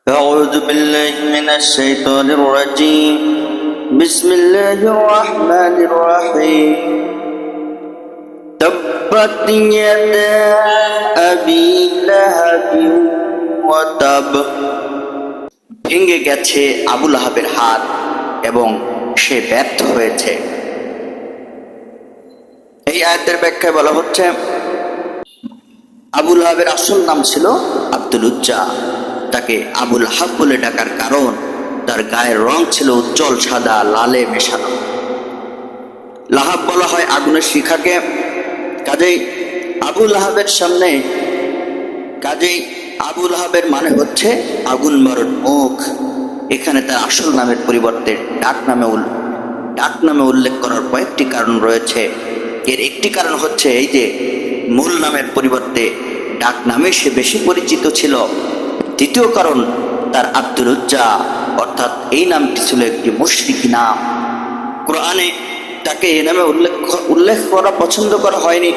أعوذ بالله من الشيطان الرجيم بسم الله الرحمن الرحيم تبت يدا أبي لهب وتب ভেঙে গেছে আবু লাহাবের হাত এবং সে ব্যর্থ হয়েছে। এই আয়াতের ব্যাখ্যায় বলা হচ্ছে, আবু লাহাবের আসল নাম ছিল আব্দুল উজ্জা। তাকে আবু লাহাব বলে ডাকার কারণ তার গায়ের রং ছিল উজ্জ্বল সাদা লালে মেশানো। লাহাব বলা হয় আগুনের শিখাকে। কাজেই আবু লাহাবের মানে হচ্ছে আগুন মারুন মুখ। এখানে তার আসল নামের পরিবর্তে ডাক নামে উল্লেখ করার কয়েকটি কারণ রয়েছে। এর একটি কারণ হচ্ছে এই যে মূল নামের পরিবর্তে ডাক নামে সে বেশি পরিচিত ছিল। দ্বিতীয় কারণ, তার আব্দুল উজ্জা অর্থাৎ এই নামটি ছিল একটি মুশরিকি নাম। কোরআনে তাকে এই নামে উল্লেখ করা পছন্দ করা হয়নি।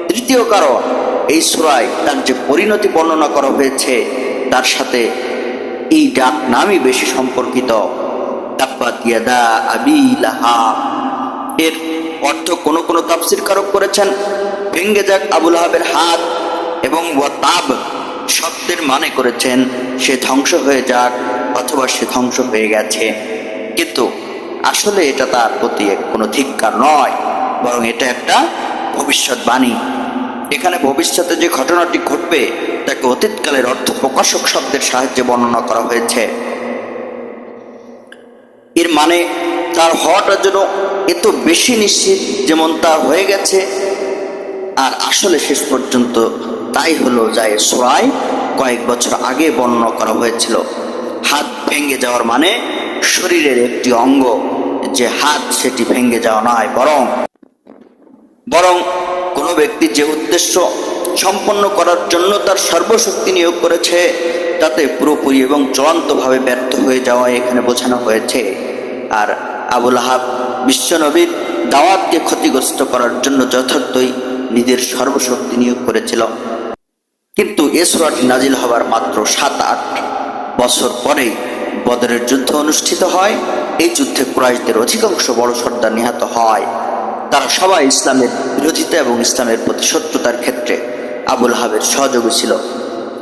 তৃতীয় কারণ, এই সূরায় তার যে পরিণতি বর্ণনা করা হয়েছে তার সাথে এই ডাক নামই বেশি সম্পর্কিত। তাব্বাত ইয়াদা আবি লাহাব এর অর্থ কোন তাফসীরকারক করেছেন ভেঙ্গে যাক আবু লাহাবের হাত, এবং ওয়াতাব শব্দের মানে করেছেন সে ধ্বংস হয়ে যাক অথবা সে ধ্বংস হয়ে গেছে। কিন্তু আসলে এটা তার প্রতি কোনো ধিক্কার নয়, বরং এটা একটা ভবিষ্যৎবাণী। এখানে ভবিষ্যতে যে ঘটনাটি ঘটবে তাকে অতীতকালের অর্থ প্রকাশক শব্দের সাহায্যে বর্ণনা করা হয়েছে। এর মানে তার হওয়াটা যেন এত বেশি নিশ্চিত যেমন তা হয়ে গেছে, আর আসলে শেষ পর্যন্ত তাই হলো যা সূরায় কয়েক বছর আগে বর্ণনা করা হয়েছিল। হাত ভেঙে যাওয়ার মানে শরীরের একটি অঙ্গ যে হাত সেটি ভেঙে যাওয়া নয়, বরং কোনো ব্যক্তি যে উদ্দেশ্য সম্পন্ন করার জন্য তার সর্বশক্তি নিয়োগ করেছে তাতে পুরোপুরি এবং চূড়ান্তভাবে ব্যর্থ হয়ে যাওয়া এখানে বোঝানো হয়েছে। আর আবু লাহাব বিশ্বনবীর দাওয়াতকে ক্ষতিগ্রস্ত করার জন্য যথার্থই নিজের সর্বশক্তি নিয়োগ করেছিল। কিন্তু এ সূরাটি নাজিল হবার মাত্র 7-8 বছর পরেই বদরের যুদ্ধ অনুষ্ঠিত হয়। এই যুদ্ধে কুরাইশদের অধিকাংশ বড় সর্দার নিহত হয়। তারা সবাই ইসলামের বিরোধিতা এবং ইসলামের প্রতি শত্রুতার ক্ষেত্রে আবু লাহাবের সহযোগী ছিল।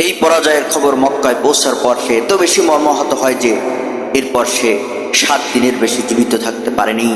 এই পরাজয়ের খবর মক্কায় পৌঁছার পর সে এত বেশি মর্মাহত হয় যে এরপর সে 7 দিনের বেশি জীবিত থাকতে পারেনি।